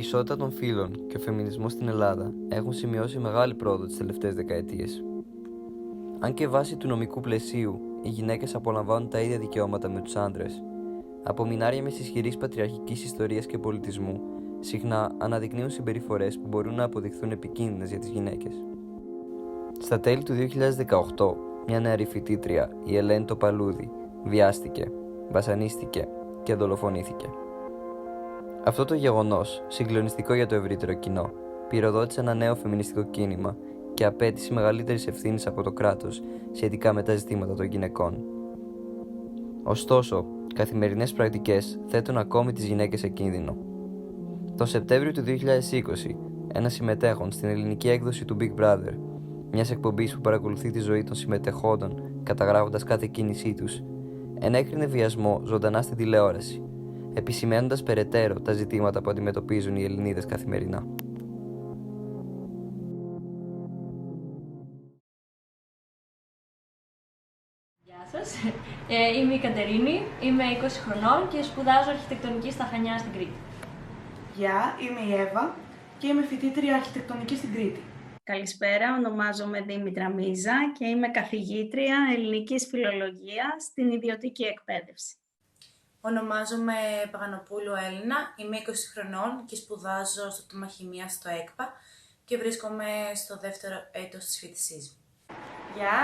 ισότητα των φύλων και ο φεμινισμός στην Ελλάδα έχουν σημειώσει μεγάλη πρόοδο τις τελευταίες δεκαετίες. Αν και βάσει του νομικού πλαισίου οι γυναίκες απολαμβάνουν τα ίδια δικαιώματα με τους άντρες, απομεινάρια μιας ισχυρής πατριαρχικής ιστορίας και πολιτισμού συχνά αναδεικνύουν συμπεριφορές που μπορούν να αποδειχθούν επικίνδυνες για τις γυναίκες. Στα τέλη του 2018, μια νεαρή φοιτήτρια, η Ελένη Τοπαλούδη, βιάστηκε, βασανίστηκε και δολοφονήθηκε. Αυτό το γεγονός, συγκλονιστικό για το ευρύτερο κοινό, πυροδότησε ένα νέο φεμινιστικό κίνημα και απέτηση μεγαλύτερης ευθύνης από το κράτος σχετικά με τα ζητήματα των γυναικών. Ωστόσο, καθημερινές πρακτικές θέτουν ακόμη τις γυναίκες σε κίνδυνο. Τον Σεπτέμβριο του 2020, ένας συμμετέχων στην ελληνική έκδοση του Big Brother, μιας εκπομπής που παρακολουθεί τη ζωή των συμμετεχόντων καταγράφοντας κάθε κίνησή τους, ενέκρινε βιασμό ζωντανά στην τηλεόραση, επισημαίνοντας περαιτέρω τα ζητήματα που αντιμετωπίζουν οι Ελληνίδες καθημερινά. Γεια σας, είμαι η Κατερίνη, είμαι 20 χρονών και σπουδάζω αρχιτεκτονική στα Χανιά στην Κρήτη. Γεια, είμαι η Εύα και είμαι φοιτήτρια αρχιτεκτονική στην Κρήτη. Καλησπέρα, ονομάζομαι Δήμητρα Μίζα και είμαι καθηγήτρια ελληνικής φιλολογίας στην ιδιωτική εκπαίδευση. Ονομάζομαι Παγανοπούλου Έλληνα, είμαι 20 χρονών και σπουδάζω στο τμήμα Χημείας στο ΕΚΠΑ και βρίσκομαι στο δεύτερο έτος της φοιτησής μου. Γεια,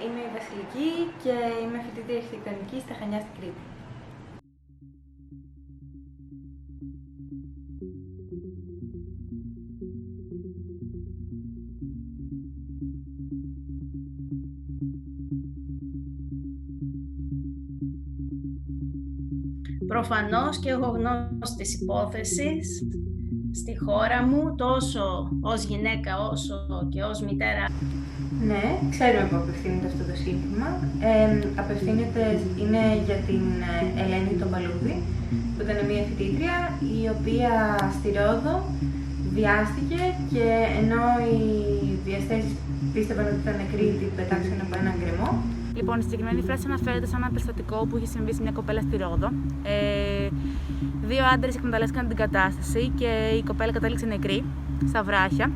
είμαι η Βασιλική και είμαι φοιτήτρια αρχιτεκτονική στα Χανιά στην Κρήτη. Προφανώς και εγώ γνώση της υπόθεσης στη χώρα μου, τόσο ως γυναίκα όσο και ως μητέρα. Ναι, ξέρουμε που απευθύνεται αυτό το σύνθημα. Είναι για την Ελένη Τοπαλούδη, που ήταν μια φοιτήτρια η οποία στη Ρόδο βιάστηκε και ενώ οι βιαστές πίστευαν ότι ήταν νεκρή, την πετάξαν από έναν γκρεμό. Λοιπόν, η συγκεκριμένη φράση αναφέρεται σε ένα περιστατικό που είχε συμβεί σε μια κοπέλα στη Ρόδο. Δύο άντρες εκμεταλλεύτηκαν την κατάσταση και η κοπέλα κατέληξε νεκρή στα βράχια.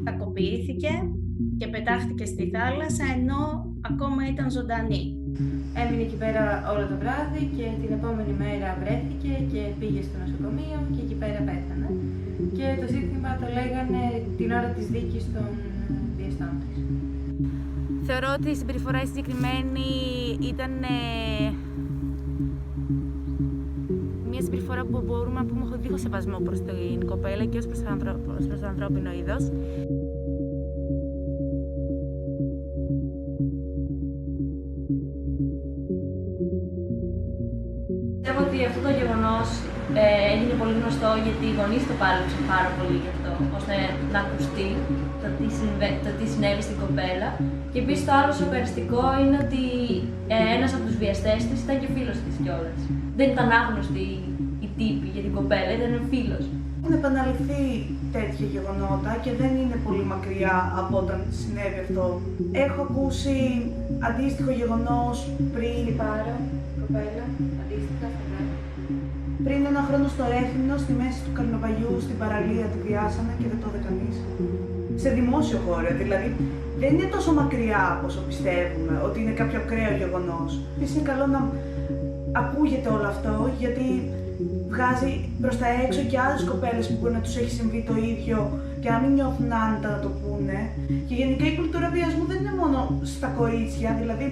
Κακοποιήθηκε και πετάχτηκε στη θάλασσα ενώ ακόμα ήταν ζωντανή. Έμεινε εκεί πέρα όλο το βράδυ και την επόμενη μέρα βρέθηκε και πήγε στο νοσοκομείο και εκεί πέρα πέθανε. Και το ζήτημα το λέγανε την ώρα της δίκης των βιαστών της. Θεωρώ ότι η συμπεριφορά συγκεκριμένη ήταν μια συμπεριφορά που μπορούμε να πούμε δίχως σεβασμό προς την κοπέλα και ως προς το ανθρώπινο είδος. Πιστεύω ότι αυτό το γεγονός έγινε πολύ γνωστό γιατί οι γονείς το πάλεψαν πάρα πολύ γι' αυτό, ώστε να ακουστεί το τι συνέβη στην κοπέλα. Και επίσης το άλλο σοκαριστικό είναι ότι ένας από τους βιαστές της ήταν και φίλος της κιόλας. Δεν ήταν άγνωστοι οι τύποι για την κοπέλα, ήταν φίλος. Έχουν επαναληφθεί τέτοια γεγονότα και δεν είναι πολύ μακριά από όταν συνέβη αυτό. Έχω ακούσει αντίστοιχο γεγονός πριν. Πάρο, κοπέλα, αντίστοιχα στο βράδυ. Πριν ένα χρόνο στο Ρέθυμνο, στη μέση του καρναβαλιού, στην παραλία τη βιάσανε και δεν το είδε κανείς. Σε δημόσιο χώρο, δηλαδή δεν είναι τόσο μακριά όσο πιστεύουμε ότι είναι κάποιο ακραίο γεγονός. Επίσης είναι καλό να ακούγεται όλο αυτό γιατί βγάζει προς τα έξω και άλλες κοπέλες που μπορεί να τους έχει συμβεί το ίδιο και να μην νιώθουν άνετα να το πούνε. Και γενικά η κουλτούρα βιασμού δεν είναι μόνο στα κορίτσια, δηλαδή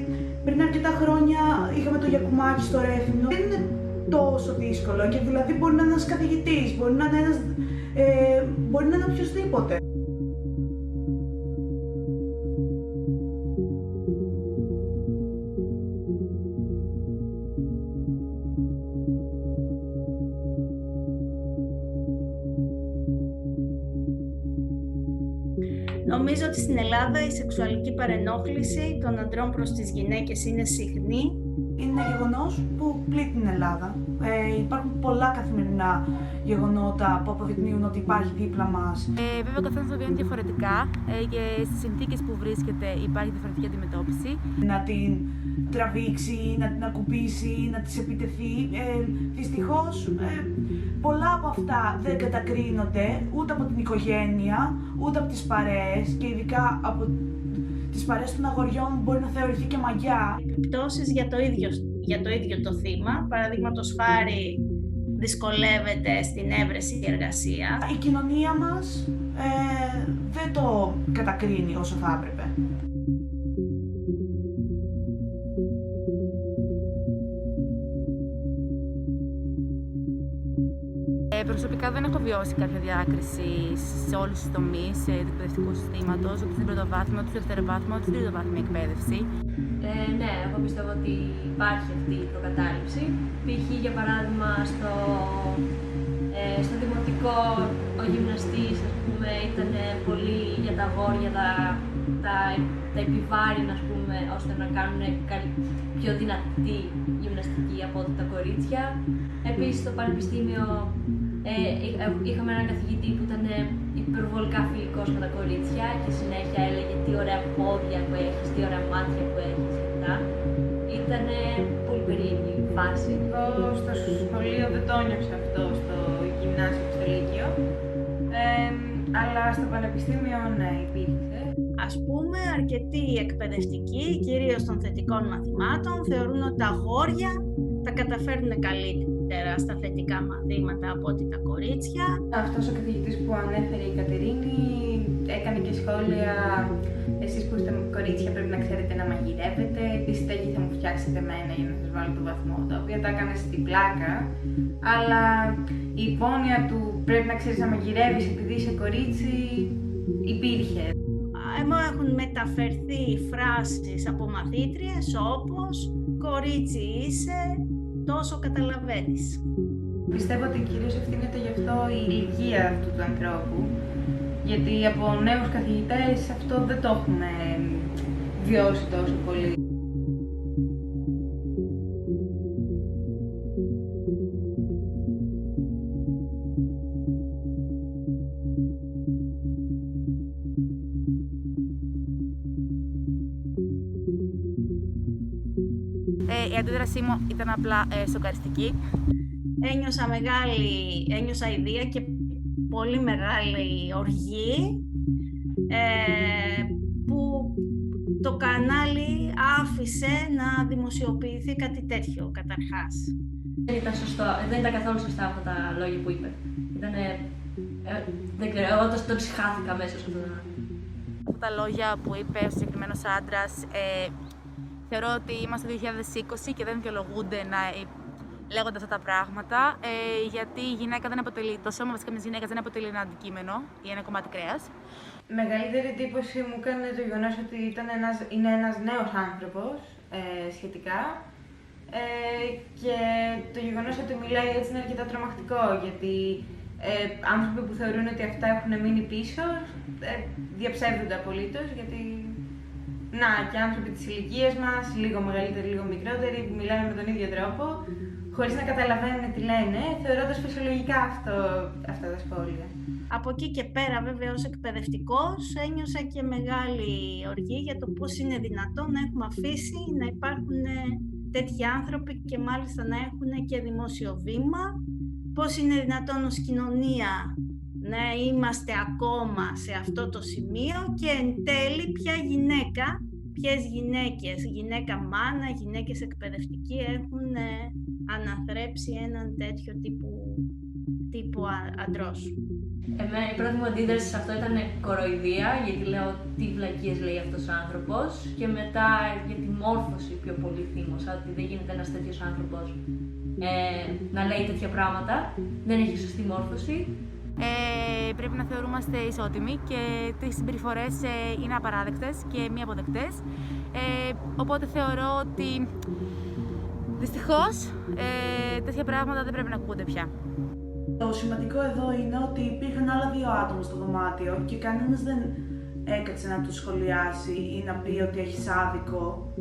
πριν αρκετά χρόνια είχαμε το Γιακουμάκι στο Ρέθυμνο. Δεν είναι τόσο δύσκολο και δηλαδή μπορεί να είναι ένας καθηγητής, μπορεί να είναι οποιοσδήποτε. Νομίζω ότι στην Ελλάδα η σεξουαλική παρενόχληση των ανδρών προς τις γυναίκες είναι συχνή Είναι ένα γεγονός που πλήττει την Ελλάδα. Υπάρχουν πολλά καθημερινά γεγονότα που αποδεικνύουν ότι υπάρχει δίπλα μας. Βέβαια, ο καθένας το βιώνει διαφορετικά και στις συνθήκες που βρίσκεται υπάρχει διαφορετική αντιμετώπιση. Να την τραβήξει, να την ακουπήσει, να της επιτεθεί. Δυστυχώς, πολλά από αυτά δεν κατακρίνονται ούτε από την οικογένεια, ούτε από τις παρέες και ειδικά από τις παρέες των αγοριών μπορεί να θεωρηθεί και μαγιά. Επιπτώσεις για το ίδιο το θύμα, παραδείγματος χάρη δυσκολεύεται στην έβρεση εργασία. Η κοινωνία μας δεν το κατακρίνει όσο θα έπρεπε. Προσωπικά δεν έχω βιώσει κάποια διάκριση σε όλους τους τομείς του εκπαιδευτικού συστήματος, ούτε στην πρωτοβάθμια, ούτε στο δευτεροβάθμιο, ούτε στην τριτοβάθμια εκπαίδευση. Ναι, εγώ πιστεύω ότι υπάρχει αυτή η προκατάληψη. Π.χ. για παράδειγμα στο δημοτικό ο γυμναστής, ας πούμε, ήταν πολύ για τα αγόρια, τα επιβάρυνα, ας πούμε, ώστε να κάνουν πιο δυνατή γυμναστική από τα κορίτσια. Επίσης στο πανεπιστήμιο είχαμε έναν καθηγητή που ήταν υπερβολικά φιλικός με τα κορίτσια και συνέχεια έλεγε τι ωραία πόδια που έχεις, τι ωραία μάτια που έχεις και αυτά. Ήταν πολύ περίεργη φάση. Εγώ στο σχολείο δεν το ένιωσα αυτό, στο γυμνάσιο και στο λύκειο, αλλά στο πανεπιστήμιο ναι, υπήρξε. Ας πούμε, αρκετοί εκπαιδευτικοί, κυρίως των θετικών μαθημάτων, θεωρούν ότι τα αγόρια τα καταφέρνουν καλύτερα στα θετικά μαθήματα από ότι τα κορίτσια. Αυτός ο καθηγητής που ανέφερε η Κατερίνη έκανε και σχόλια «Εσείς που είστε κορίτσια πρέπει να ξέρετε να μαγειρεύετε, τι στέγη θα μου φτιάξετε εμένα για να σας βάλω το βαθμό», τα οποία τα έκανε στην πλάκα, αλλά η υπόνοια του «πρέπει να ξέρεις να μαγειρεύεις επειδή είσαι κορίτσι» υπήρχε. Μου έχουν μεταφερθεί φράσεις από μαθήτριες όπως «κορίτσι είσαι, τόσο καταλαβαίνεις». Πιστεύω ότι κυρίως ευθύνεται γι' αυτό η ηλικία αυτού του ανθρώπου, γιατί από νέους καθηγητές αυτό δεν το έχουμε βιώσει τόσο πολύ. Η αντίδρασή μου ήταν απλά σοκαριστική. Ένιωσα ιδία και πολύ μεγάλη οργή που το κανάλι άφησε να δημοσιοποιηθεί κάτι τέτοιο καταρχάς. Δεν ήταν καθόλου σωστά αυτά τα λόγια που είπε. Δεν ξέρω, εγώ το ψυχάθηκα μέσα σε αυτό. Αυτά τα λόγια που είπε ο συγκεκριμένος άντρας, θεωρώ ότι είμαστε το 2020 και δεν δικαιολογούνται να λέγονται αυτά τα πράγματα, γιατί η γυναίκα δεν αποτελεί, το σώμα βασικά μιας γυναίκας δεν αποτελεί ένα αντικείμενο ή ένα κομμάτι κρέας. Μεγαλύτερη εντύπωση μου έκανε το γεγονός ότι είναι ένας νέος άνθρωπος σχετικά και το γεγονός ότι μιλάει έτσι είναι αρκετά τρομακτικό, γιατί άνθρωποι που θεωρούν ότι αυτά έχουν μείνει πίσω διαψεύδονται απολύτως, γιατί να, και άνθρωποι της ηλικίας μας, λίγο μεγαλύτεροι, λίγο μικρότεροι, που μιλάνε με τον ίδιο τρόπο, χωρίς να καταλαβαίνουν τι λένε, θεωρώντας φυσιολογικά αυτά τα σχόλια. Από εκεί και πέρα, βέβαια, ως εκπαιδευτικός, ένιωσα και μεγάλη οργή για το πώς είναι δυνατόν να έχουμε αφήσει να υπάρχουν τέτοιοι άνθρωποι και μάλιστα να έχουν και δημόσιο βήμα. Πώς είναι δυνατόν ως κοινωνία να είμαστε ακόμα σε αυτό το σημείο και εν τέλει ποιες γυναίκες, γυναίκα μάνα, γυναίκες εκπαιδευτικοί έχουν αναθρέψει έναν τέτοιο τύπου αντρός. Η πρώτη μου αντίδραση σε αυτό ήταν κοροϊδία, γιατί λέω τι βλακίες λέει αυτός ο άνθρωπος, και μετά για τη μόρφωση πιο πολύ θύμωσα, ότι δεν γίνεται ένας τέτοιος άνθρωπος να λέει τέτοια πράγματα, δεν έχει σωστή μόρφωση. Πρέπει να θεωρούμαστε ισότιμοι και τις συμπεριφορές είναι απαράδεκτες και μη αποδεκτές. Οπότε θεωρώ ότι δυστυχώς τέτοια πράγματα δεν πρέπει να ακούγονται πια. Το σημαντικό εδώ είναι ότι υπήρχαν άλλα δύο άτομα στο δωμάτιο και κανένας δεν έκατσε να τους σχολιάσει ή να πει ότι έχεις άδικο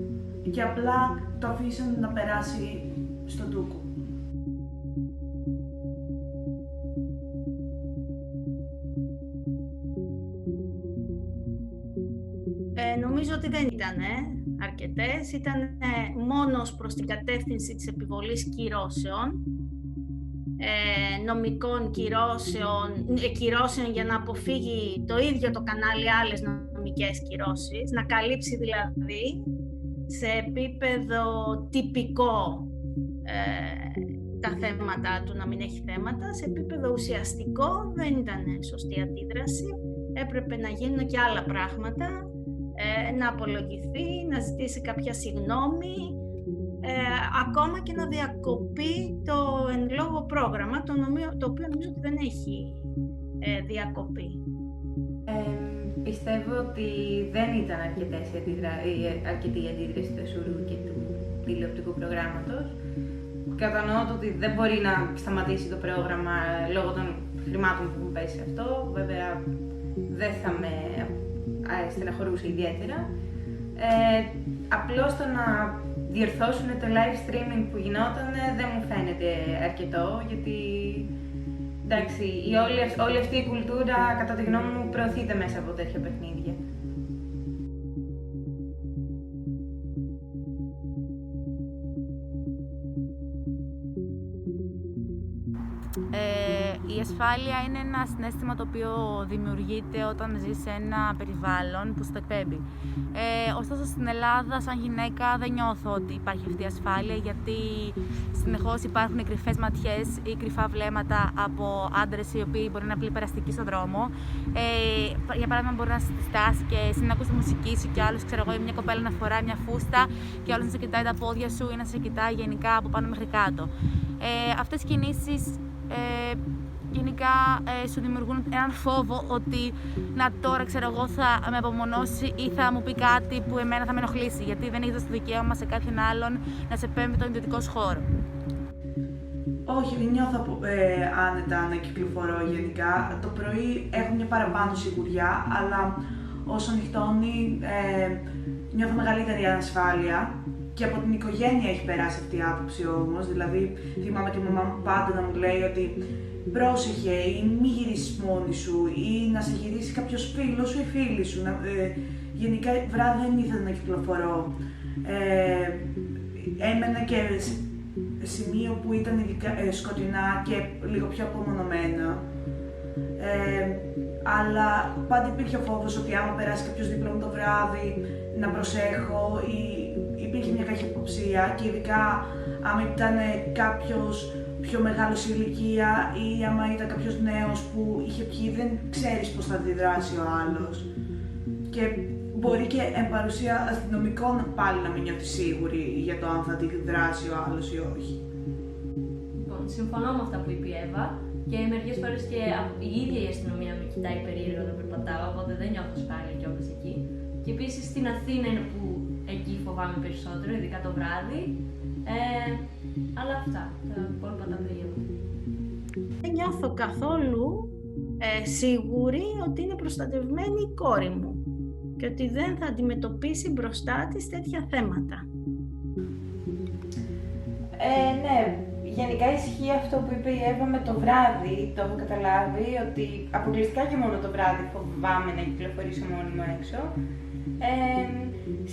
και απλά το αφήσαν να περάσει στον Τούκο. Νομίζω ότι δεν ήταν αρκετές, ήταν μόνο προς την κατεύθυνση της επιβολής κυρώσεων, νομικών κυρώσεων για να αποφύγει το ίδιο το κανάλι άλλες νομικές κυρώσεις, να καλύψει δηλαδή σε επίπεδο τυπικό τα θέματα του, να μην έχει θέματα, σε επίπεδο ουσιαστικό δεν ήταν σωστή αντίδραση, έπρεπε να γίνουν και άλλα πράγματα, να απολογηθεί, να ζητήσει κάποια συγγνώμη, ακόμα και να διακοπεί το εν λόγω πρόγραμμα, το οποίο νομίζω ότι δεν έχει διακοπεί. Πιστεύω ότι δεν ήταν αρκετή η αντίδραση του Εσουρού και του τηλεοπτικού προγράμματος. Κατανοώ ότι δεν μπορεί να σταματήσει το πρόγραμμα λόγω των χρημάτων που έχουν πέσει σε αυτό. Βέβαια, δεν θα με στεναχωρούσε ιδιαίτερα. Απλώς το να διορθώσουν το live streaming που γινόταν δεν μου φαίνεται αρκετό, γιατί εντάξει, όλη αυτή η κουλτούρα, κατά τη γνώμη μου, προωθείται μέσα από τέτοια παιχνίδια. Η ασφάλεια είναι ένα συναίσθημα το οποίο δημιουργείται όταν ζεις σε ένα περιβάλλον που στο εκπέμπει. Ωστόσο στην Ελλάδα, σαν γυναίκα, δεν νιώθω ότι υπάρχει αυτή η ασφάλεια, γιατί συνεχώς υπάρχουν κρυφές ματιές ή κρυφά βλέμματα από άντρες οι οποίοι μπορεί να είναι απλοί περαστικοί στον δρόμο. Για παράδειγμα, μπορεί να στάσει και εσύ να ακούς τη μουσική σου και άλλος, ξέρω εγώ, μια κοπέλα να φοράει μια φούστα και άλλος να σε κοιτάει τα πόδια σου ή να σε κοιτάει γενικά από πάνω μέχρι κάτω. Αυτές οι κινήσεις γενικά σου δημιουργούν έναν φόβο ότι τώρα, ξέρω εγώ, θα με απομονώσει ή θα μου πει κάτι που εμένα θα με ενοχλήσει, γιατί δεν έχει δώσει το δικαίωμα σε κάποιον άλλον να σε επέμβει τον ιδιωτικό σου χώρο. Όχι, δεν νιώθω άνετα να κυκλοφορώ γενικά. Το πρωί έχω μια παραπάνω σιγουριά, αλλά όσο νυχτώνει νιώθω μεγαλύτερη ανασφάλεια. Και από την οικογένεια έχει περάσει αυτή η άποψη όμως. Δηλαδή, θυμάμαι τη μαμά μου πάντα να μου λέει ότι πρόσεχε ή μη γυρίσεις μόνη σου ή να σε γυρίσει κάποιος φίλος σου ή φίλη σου. Γενικά, βράδυ δεν ήθελα να κυκλοφορώ. Έμενα και σημείο που ήταν σκοτεινά και λίγο πιο απομονωμένα. Αλλά πάντα υπήρχε ο φόβος ότι άμα περάσει κάποιος δίπλα μου το βράδυ, να προσέχω, ή υπήρχε μια καχυποψία, και ειδικά άμα ήταν κάποιος πιο μεγάλος σε ηλικία ή άμα ήταν κάποιος νέος που είχε πιει, δεν ξέρεις πώς θα αντιδράσει ο άλλος. Και μπορεί και εν παρουσία αστυνομικών πάλι να μην νιώθει σίγουρη για το αν θα αντιδράσει ο άλλος ή όχι. Λοιπόν, συμφωνώ με αυτά που είπε η Εύα, και μερικές φορές και η ίδια η αστυνομία με κοιτάει περίεργα όταν περπατάω, οπότε δεν νιώθω ασφάλεια κιόλας εκεί. Και επίσης στην Αθήνα είναι που εκεί φοβάμαι περισσότερο, ειδικά το βράδυ. Αλλά αυτά, τα υπόλοιπα τα περίεργα. Δεν νιώθω καθόλου σίγουρη ότι είναι προστατευμένη η κόρη μου και ότι δεν θα αντιμετωπίσει μπροστά της τέτοια θέματα. Ναι, γενικά ισχύει αυτό που είπε η Εύα με το βράδυ. Το έχω καταλάβει ότι αποκλειστικά και μόνο το βράδυ φοβάμαι να κυκλοφορήσω μόνη μου έξω.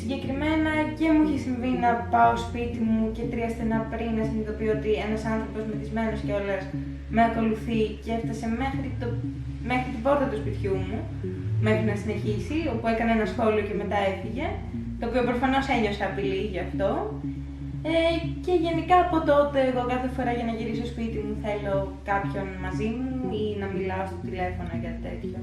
Συγκεκριμένα και μου έχει συμβεί να πάω σπίτι μου και 3 στενά πριν να συνειδητοποιώ ότι ένας άνθρωπος μεθυσμένος κιόλας με ακολουθεί και έφτασε μέχρι την πόρτα του σπιτιού μου, μέχρι να συνεχίσει, όπου έκανε ένα σχόλιο και μετά έφυγε, το οποίο προφανώς ένιωσα απειλή γι' αυτό. Και γενικά από τότε εγώ κάθε φορά για να γυρίσω σπίτι μου θέλω κάποιον μαζί μου ή να μιλάω στο τηλέφωνο για τέτοιο.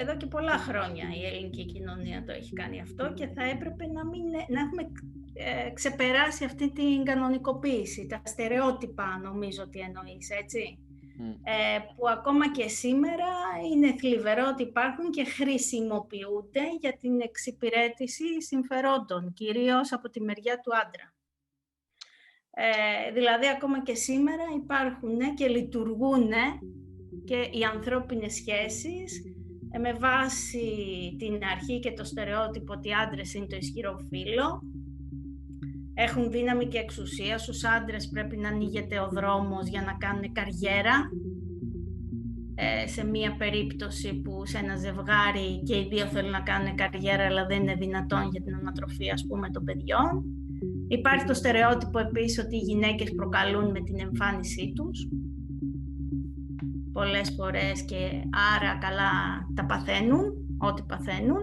Εδώ και πολλά χρόνια η ελληνική κοινωνία το έχει κάνει αυτό και θα έπρεπε να έχουμε ξεπεράσει αυτή την κανονικοποίηση, τα στερεότυπα νομίζω ότι εννοείς, έτσι. Που ακόμα και σήμερα είναι θλιβερό ότι υπάρχουν και χρησιμοποιούνται για την εξυπηρέτηση συμφερόντων, κυρίως από τη μεριά του άντρα. Δηλαδή ακόμα και σήμερα υπάρχουν και λειτουργούν και οι ανθρώπινες σχέσεις με βάση την αρχή και το στερεότυπο ότι οι άντρες είναι το ισχυρό φύλο, έχουν δύναμη και εξουσία. Στους άντρες πρέπει να ανοίγεται ο δρόμος για να κάνουν καριέρα. Σε μία περίπτωση που σε ένα ζευγάρι και οι δύο θέλουν να κάνουν καριέρα, αλλά δεν είναι δυνατόν για την ανατροφή, ας πούμε, των παιδιών. Υπάρχει το στερεότυπο επίσης ότι οι γυναίκες προκαλούν με την εμφάνισή τους πολλές φορές και άρα καλά τα παθαίνουν, ό,τι παθαίνουν,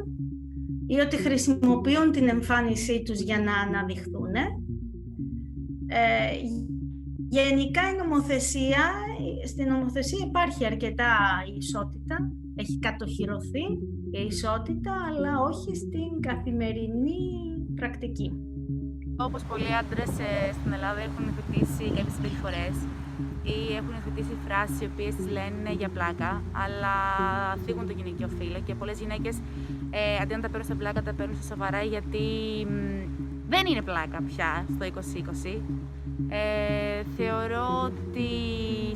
ή ότι χρησιμοποιούν την εμφάνισή τους για να αναδειχθούν. Γενικά στην νομοθεσία υπάρχει αρκετά ισότητα, έχει κατοχυρωθεί η ισότητα, αλλά όχι στην καθημερινή πρακτική. Όπως πολλοί άντρες στην Ελλάδα έχουν υιοθετήσει κάποιες συμπεριφορές ή έχουν υιοθετήσει φράσεις οι οποίες τις λένε για πλάκα, αλλά θίγουν το γυναικείο φύλο και πολλές γυναίκες αντί να τα παίρνουν στα πλάκα, τα παίρνουν στα σοβαρά, γιατί δεν είναι πλάκα πια στο 2020. Θεωρώ ότι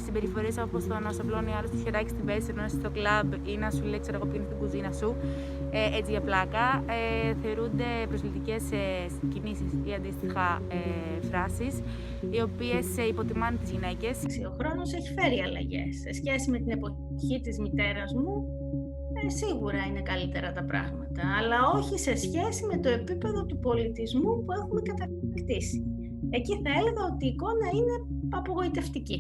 συμπεριφορές όπως το να σου απλώνει άλλο το χεράκι στην πέση ενώ στο κλαμπ ή να σου λέει ξέρω εγώ ποιο είναι στην κουζίνα σου, έτσι για πλάκα, θεωρούνται προσβλητικές κινήσεις ή αντίστοιχα φράσεις, οι οποίες υποτιμάνε τις γυναίκες. Ο χρόνος έχει φέρει αλλαγές. Σε σχέση με την εποχή της μητέρας μου, σίγουρα είναι καλύτερα τα πράγματα, αλλά όχι σε σχέση με το επίπεδο του πολιτισμού που έχουμε κατακτήσει. Εκεί θα έλεγα ότι η εικόνα είναι απογοητευτική.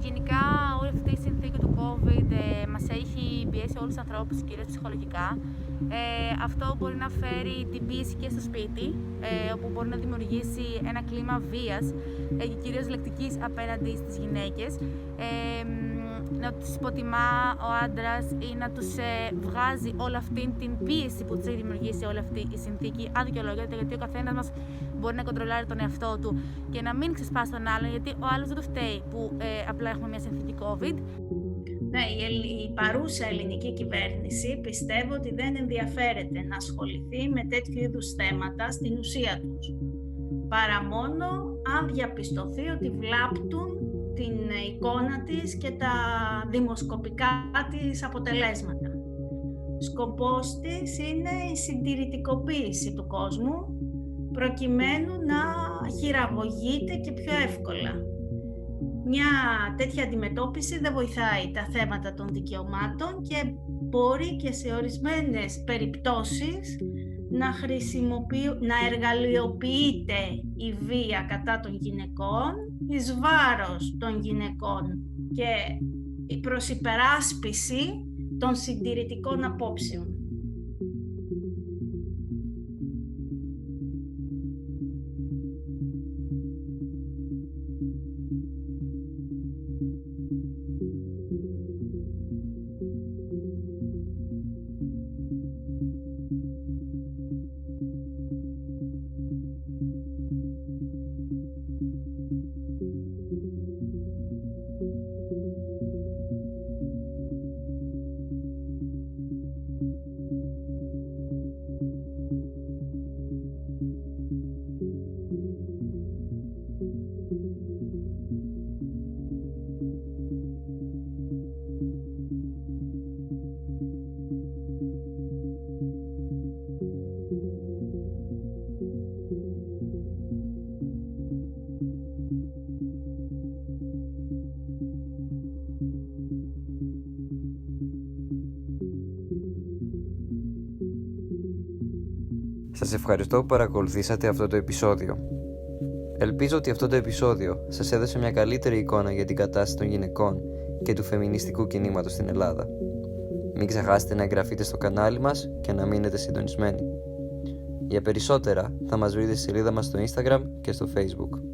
Γενικά όλη αυτή η συνθήκη του COVID μας έχει πιέσει όλους τους ανθρώπους, κυρίως ψυχολογικά. Αυτό μπορεί να φέρει την πίεση και στο σπίτι, όπου μπορεί να δημιουργήσει ένα κλίμα βίας και κυρίως λεκτικής απέναντι στις γυναίκες. Να τους υποτιμά ο άντρας ή να τους βγάζει όλη αυτή την πίεση που τους έχει δημιουργήσει όλη αυτή η συνθήκη αδικαιολόγητα, γιατί ο καθένας μας μπορεί να κοντρολάρει τον εαυτό του και να μην ξεσπάσει τον άλλον, γιατί ο άλλος δεν το φταίει που απλά έχουμε μια συνθήκη COVID. Ναι, η παρούσα ελληνική κυβέρνηση πιστεύω ότι δεν ενδιαφέρεται να ασχοληθεί με τέτοιου είδους θέματα στην ουσία τους, παρά μόνο αν διαπιστωθεί ότι βλάπτουν την εικόνα της και τα δημοσκοπικά της αποτελέσματα. Σκοπός της είναι η συντηρητικοποίηση του κόσμου, προκειμένου να χειραγωγείται και πιο εύκολα. Μια τέτοια αντιμετώπιση δεν βοηθάει τα θέματα των δικαιωμάτων και μπορεί και σε ορισμένες περιπτώσεις να εργαλειοποιείται η βία κατά των γυναικών εις βάρος των γυναικών και προς υπεράσπιση των συντηρητικών απόψεων. Σας ευχαριστώ που παρακολουθήσατε αυτό το επεισόδιο. Ελπίζω ότι αυτό το επεισόδιο σας έδωσε μια καλύτερη εικόνα για την κατάσταση των γυναικών και του φεμινιστικού κινήματος στην Ελλάδα. Μην ξεχάσετε να εγγραφείτε στο κανάλι μας και να μείνετε συντονισμένοι. Για περισσότερα θα μας βρείτε στη σελίδα μας στο Instagram και στο Facebook.